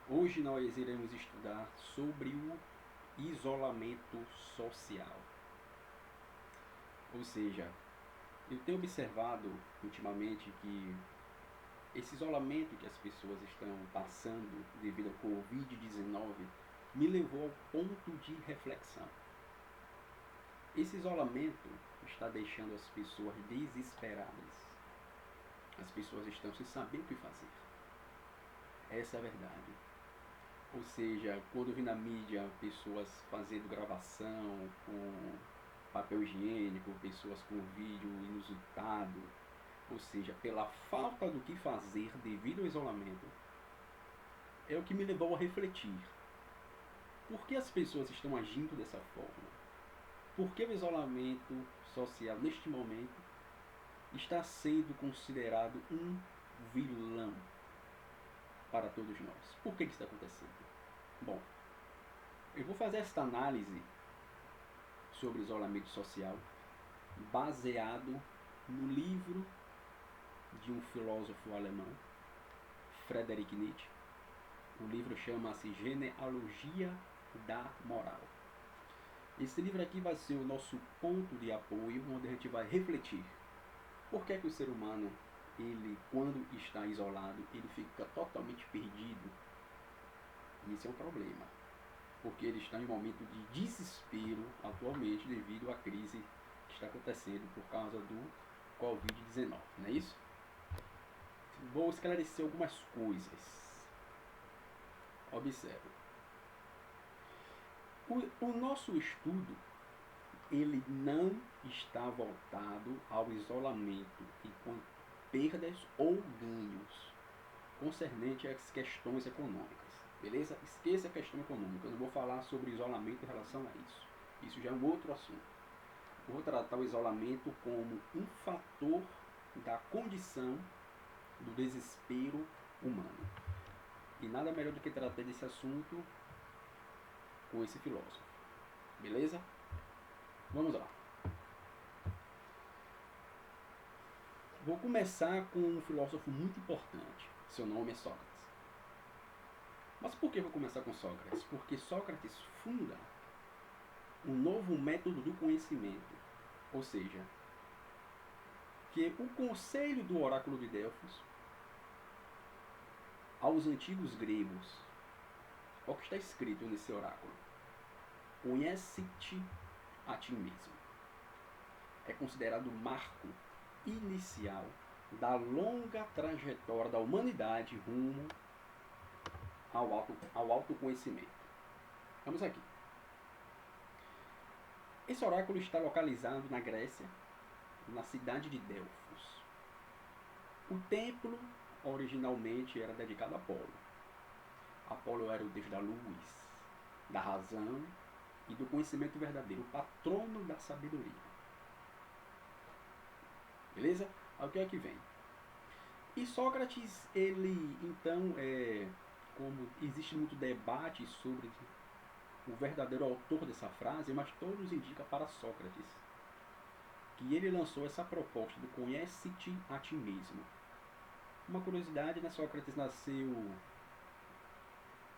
Hoje nós iremos estudar sobre o isolamento social. Ou seja, eu tenho observado ultimamente que esse isolamento que as pessoas estão passando devido ao Covid-19 me levou ao ponto de reflexão. Esse isolamento está deixando as pessoas desesperadas. As pessoas estão sem saber o que fazer. Essa é a verdade. Ou seja, quando eu vi na mídia pessoas fazendo gravação com papel higiênico, pessoas com vídeo inusitado, ou seja, pela falta do que fazer devido ao isolamento, é o que me levou a refletir. Por que as pessoas estão agindo dessa forma? Por que o isolamento social neste momento está sendo considerado um vilão para todos nós? Por que isso está acontecendo? Bom, eu vou fazer esta análise sobre isolamento social baseado no livro de um filósofo alemão, Friedrich Nietzsche. O livro chama-se Genealogia da Moral. Esse livro aqui vai ser o nosso ponto de apoio, onde a gente vai refletir por que o ser humano, ele, quando está isolado, ele fica totalmente perdido. E isso é um problema, porque ele está em um momento de desespero atualmente devido à crise que está acontecendo por causa do Covid-19, não é isso? Vou esclarecer algumas coisas. Observe. O nosso estudo, ele não está voltado ao isolamento enquanto perdas ou ganhos concernente às questões econômicas. Beleza? Esqueça a questão econômica. Eu não vou falar sobre isolamento em relação a isso. Isso já é um outro assunto. Vou tratar o isolamento como um fator da condição do desespero humano. E nada melhor do que tratar desse assunto com esse filósofo. Beleza? Vamos lá. Vou começar com um filósofo muito importante. Seu nome é Sócrates. Mas por que vou começar com Sócrates? Porque Sócrates funda um novo método do conhecimento. Ou seja, que o conselho do oráculo de Delfos aos antigos gregos, o que está escrito nesse oráculo? Conhece-te a ti mesmo. É considerado o marco inicial da longa trajetória da humanidade rumo ao autoconhecimento. Vamos aqui. Esse oráculo está localizado na Grécia, na cidade de Delfos. O templo originalmente era dedicado a Apolo. Apolo era o deus da luz, da razão e do conhecimento verdadeiro, o patrono da sabedoria. Beleza? Ao que é que vem? E Sócrates, ele então, como existe muito debate sobre o verdadeiro autor dessa frase, mas todos indicam para Sócrates, que ele lançou essa proposta do conhece-te a ti mesmo. Uma curiosidade, né? Sócrates nasceu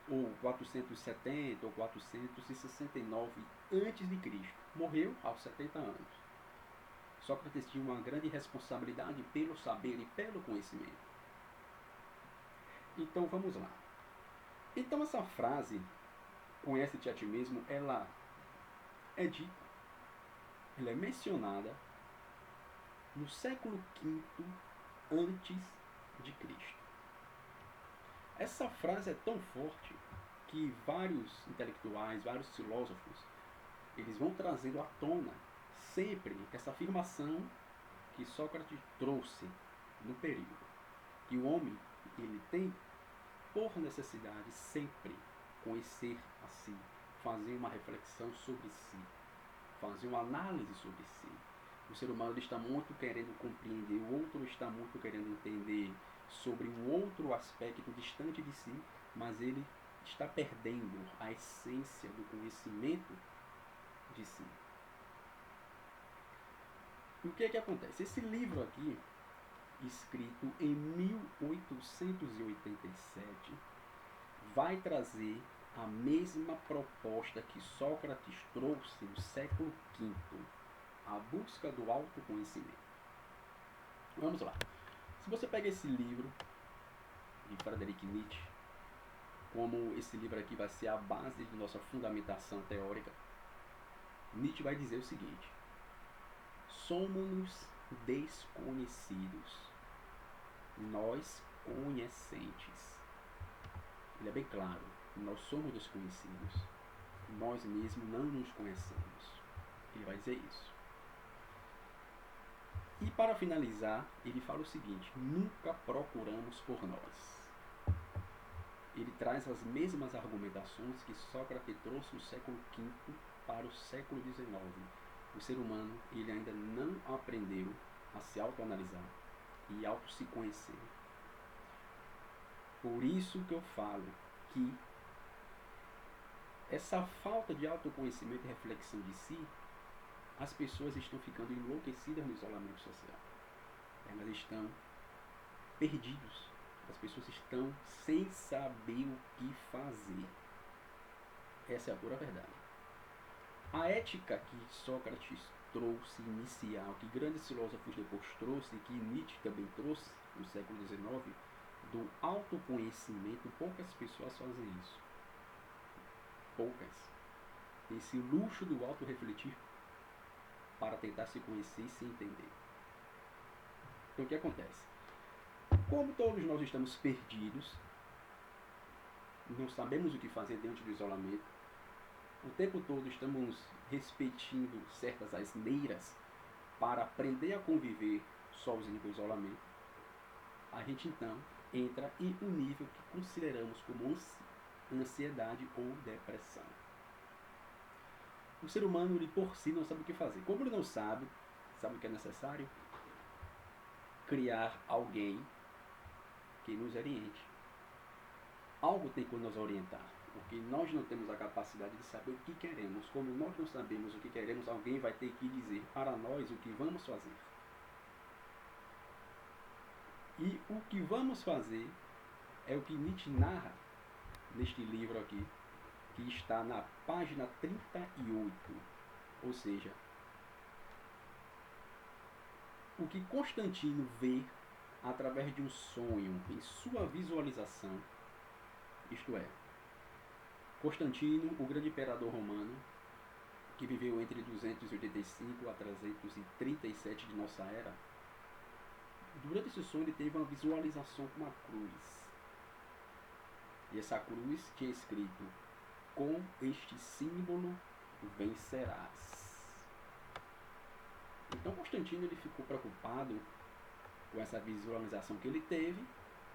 ou 470 ou 469 a.C., morreu aos 70 anos. Sócrates tinha uma grande responsabilidade pelo saber e pelo conhecimento. Então vamos lá. Então essa frase, conhece-te a ti mesmo, ela é dita, ela é mencionada no século V antes de Cristo. Essa frase é tão forte que vários intelectuais, vários filósofos, eles vão trazendo à tona sempre essa afirmação que Sócrates trouxe no período, que o homem, ele tem por necessidade sempre conhecer a si, fazer uma reflexão sobre si, fazer uma análise sobre si. O ser humano ele está muito querendo compreender, o outro está muito querendo entender sobre um outro aspecto distante de si, mas ele está perdendo a essência do conhecimento de si. E o que é que acontece? Esse livro aqui, escrito em 1887, vai trazer a mesma proposta que Sócrates trouxe no século V, a busca do autoconhecimento. Vamos lá. Se você pega esse livro de Friedrich Nietzsche, como esse livro aqui vai ser a base de nossa fundamentação teórica, Nietzsche vai dizer o seguinte: somos desconhecidos, nós conhecentes. Ele é bem claro, nós somos desconhecidos, nós mesmos não nos conhecemos. Ele vai dizer isso. E para finalizar, ele fala o seguinte: nunca procuramos por nós. Ele traz as mesmas argumentações que Sócrates trouxe no século V para o século XIX. O ser humano, ele ainda não aprendeu a se autoanalisar e auto se conhecer. Por isso que eu falo que essa falta de autoconhecimento e reflexão de si, as pessoas estão ficando enlouquecidas no isolamento social. Elas estão perdidas. As pessoas estão sem saber o que fazer. Essa é a pura verdade. A ética que Sócrates trouxe inicial, que grandes filósofos depois trouxe, e que Nietzsche também trouxe no século XIX, do autoconhecimento, poucas pessoas fazem isso. Poucas. Esse luxo do auto-refletir para tentar se conhecer e se entender. Então o que acontece? Como todos nós estamos perdidos, não sabemos o que fazer diante do isolamento, o tempo todo estamos repetindo certas asneiras para aprender a conviver sozinho com o isolamento, a gente então entra em um nível que consideramos como ansiedade ou depressão. O ser humano, ele por si não sabe o que fazer. Como ele não sabe o que é necessário? Criar alguém que nos oriente. Algo tem que nos orientar, porque nós não temos a capacidade de saber o que queremos. Como nós não sabemos o que queremos, alguém vai ter que dizer para nós o que vamos fazer. E o que vamos fazer é o que Nietzsche narra neste livro aqui, que está na página 38. Ou seja, o que Constantino vê através de um sonho em sua visualização, isto é, Constantino, o grande imperador romano, que viveu entre 285 a 337 de nossa era, durante esse sonho ele teve uma visualização com uma cruz. E essa cruz tinha escrito: com este símbolo vencerás. Então Constantino, ele ficou preocupado com essa visualização que ele teve.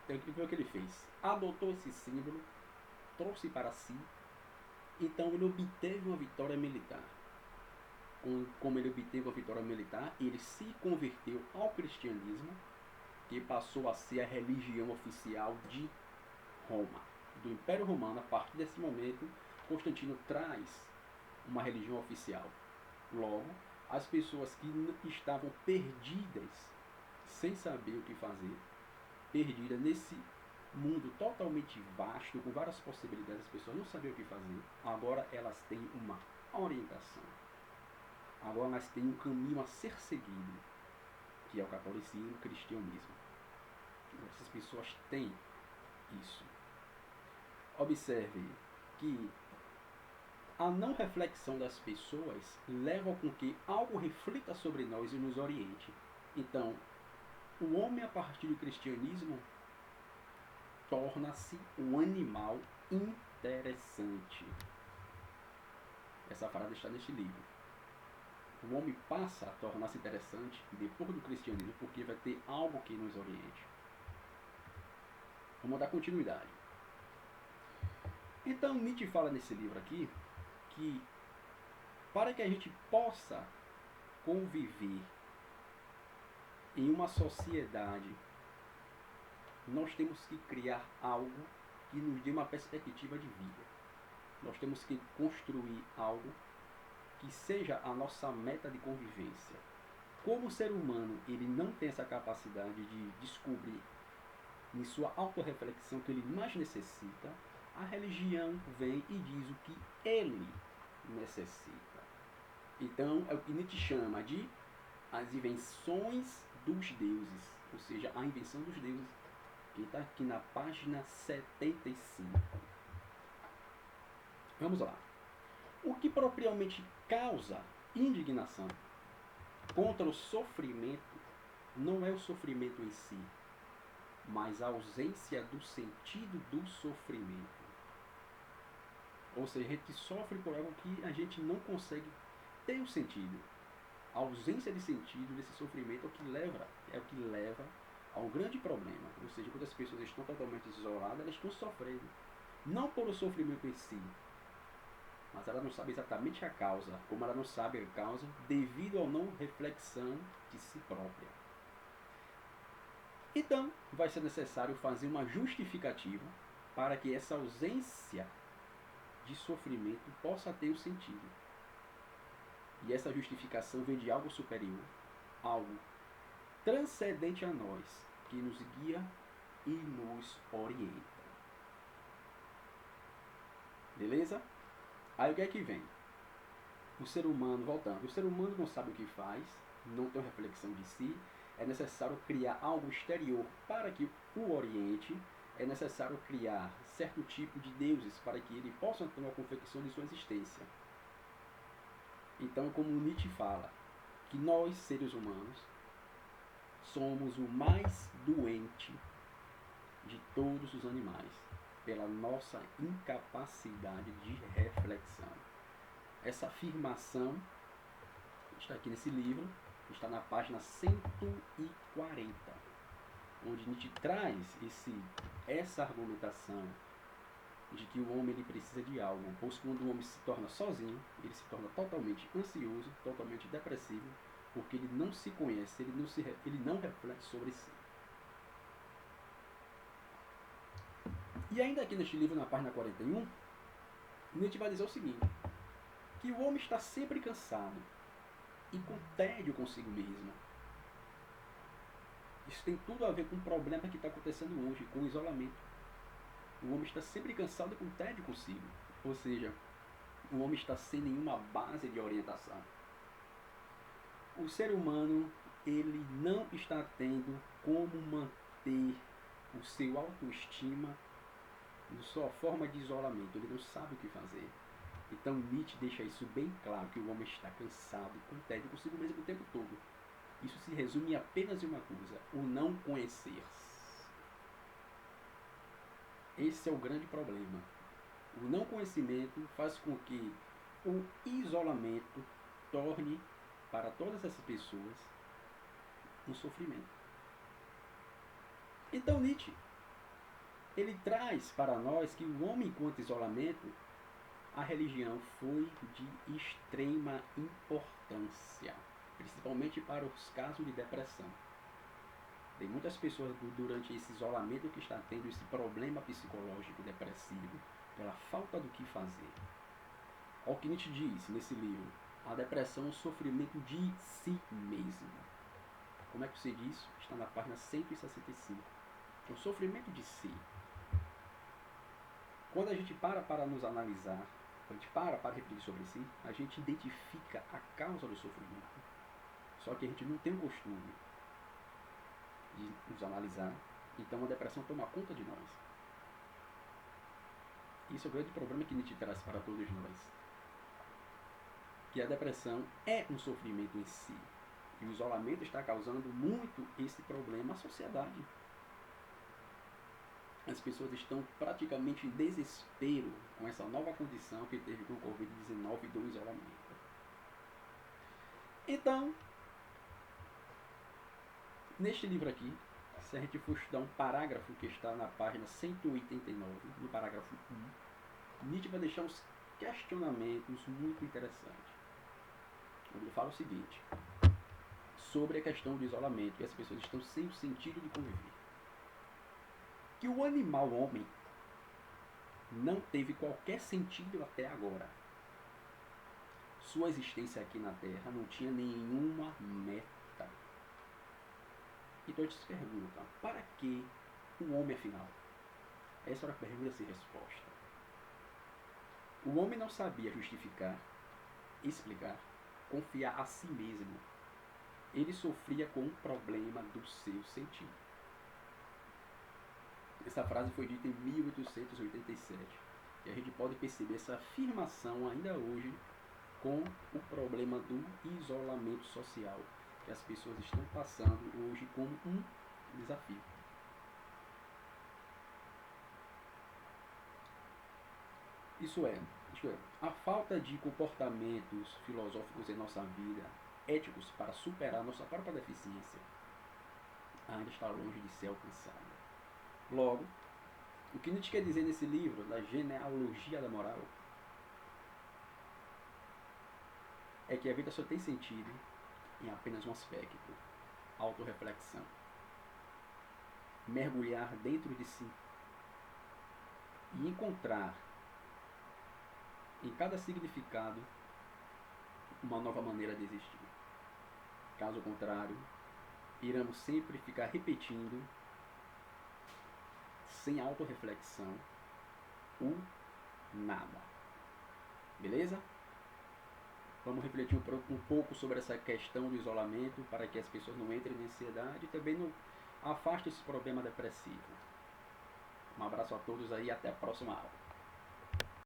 Então o que foi que ele fez? Adotou esse símbolo, trouxe para si. Então ele obteve uma vitória militar. Como ele obteve uma vitória militar, ele se converteu ao cristianismo, que passou a ser a religião oficial de Roma, do Império Romano. A partir desse momento, Constantino traz uma religião oficial. Logo, as pessoas que estavam perdidas, sem saber o que fazer, perdidas nesse mundo totalmente vasto, com várias possibilidades, as pessoas não sabiam o que fazer, agora elas têm uma orientação. Agora elas têm um caminho a ser seguido, que é o catolicismo e o cristianismo. Essas pessoas têm isso. Observe que a não reflexão das pessoas leva com que algo reflita sobre nós e nos oriente. Então, o homem, a partir do cristianismo, torna-se um animal interessante. Essa frase está neste livro. O homem passa a tornar-se interessante depois do cristianismo, porque vai ter algo que nos oriente. Vamos dar continuidade. Então Nietzsche fala nesse livro aqui que para que a gente possa conviver em uma sociedade, nós temos que criar algo que nos dê uma perspectiva de vida. Nós temos que construir algo que seja a nossa meta de convivência. Como o ser humano, ele não tem essa capacidade de descobrir em sua autorreflexão que ele mais necessita, a religião vem e diz o que ele necessita. Então, é o que Nietzsche chama de as invenções dos deuses, ou seja, a invenção dos deuses, que está aqui na página 75. Vamos lá. O que propriamente causa indignação contra o sofrimento não é o sofrimento em si, mas a ausência do sentido do sofrimento. Ou seja, a gente sofre por algo que a gente não consegue ter o sentido. A ausência de sentido desse sofrimento é o que leva ao grande problema. Ou seja, quando as pessoas estão totalmente isoladas, elas estão sofrendo. Não por o sofrimento em si, mas ela não sabe exatamente a causa, como ela não sabe a causa devido à não reflexão de si própria. Então, vai ser necessário fazer uma justificativa para que essa ausência de sofrimento possa ter um sentido. E essa justificação vem de algo superior, algo transcendente a nós, que nos guia e nos orienta. Beleza? Aí o que é que vem? O ser humano, voltando, o ser humano não sabe o que faz, não tem reflexão de si, é necessário criar algo exterior para que o oriente, é necessário criar certo tipo de deuses para que ele possa ter uma confecção de sua existência. Então, como Nietzsche fala, que nós, seres humanos, somos o mais doente de todos os animais, pela nossa incapacidade de reflexão. Essa afirmação está aqui nesse livro, está na página 140, onde Nietzsche traz essa argumentação de que o homem ele precisa de algo, pois quando o homem se torna sozinho, ele se torna totalmente ansioso, totalmente depressivo, porque ele não se conhece, ele não reflete sobre si. E ainda aqui neste livro, na página 41, Nietzsche vai dizer o seguinte, que o homem está sempre cansado e com tédio consigo mesmo. Isso tem tudo a ver com o problema que está acontecendo hoje, com o isolamento. O homem está sempre cansado e com tédio consigo. Ou seja, o homem está sem nenhuma base de orientação. O ser humano, ele não está tendo como manter o seu autoestima na sua forma de isolamento. Ele não sabe o que fazer. Então Nietzsche deixa isso bem claro, que o homem está cansado e com tédio consigo mesmo o tempo todo. Isso se resume apenas em uma coisa, o não conhecer-se. Esse é o grande problema. O não conhecimento faz com que o isolamento torne para todas essas pessoas um sofrimento. Então Nietzsche, ele traz para nós que o homem enquanto isolamento, a religião foi de extrema importância, principalmente para os casos de depressão. Tem muitas pessoas durante esse isolamento que estão tendo esse problema psicológico depressivo, pela falta do que fazer. Olha o que Nietzsche diz nesse livro, a depressão é um sofrimento de si mesmo. Como é que você diz? Está na página 165. É um sofrimento de si. Quando a gente para nos analisar, quando a gente para refletir sobre si, a gente identifica a causa do sofrimento. Só que a gente não tem o costume de nos analisar, então a depressão toma conta de nós. Isso é o grande problema que Nietzsche traz para todos nós. Que a depressão é um sofrimento em si. E o isolamento está causando muito esse problema à sociedade. As pessoas estão praticamente em desespero com essa nova condição que teve com o Covid-19 do isolamento. Então, neste livro aqui, se a gente for estudar um parágrafo que está na página 189, no parágrafo 1, Nietzsche vai deixar uns questionamentos muito interessantes. Ele fala o seguinte, sobre a questão do isolamento, que as pessoas estão sem o sentido de conviver. Que o animal homem não teve qualquer sentido até agora. Sua existência aqui na Terra não tinha nenhuma meta. Então a gente se pergunta, para que o homem afinal? Essa era a pergunta sem resposta. O homem não sabia justificar, explicar, confiar a si mesmo. Ele sofria com um problema do seu sentido. Essa frase foi dita em 1887. E a gente pode perceber essa afirmação ainda hoje com o problema do isolamento social que as pessoas estão passando hoje como um desafio. Isto é, a falta de comportamentos filosóficos em nossa vida, éticos, para superar nossa própria deficiência, ainda está longe de ser alcançada. Logo, o que Nietzsche quer dizer nesse livro, da genealogia da moral, é que a vida só tem sentido em apenas um aspecto: autorreflexão. Mergulhar dentro de si e encontrar em cada significado uma nova maneira de existir. Caso contrário, iremos sempre ficar repetindo, sem autorreflexão, o nada. Beleza? Vamos refletir um pouco sobre essa questão do isolamento para que as pessoas não entrem em ansiedade e também não afastem esse problema depressivo. Um abraço a todos aí e até a próxima aula.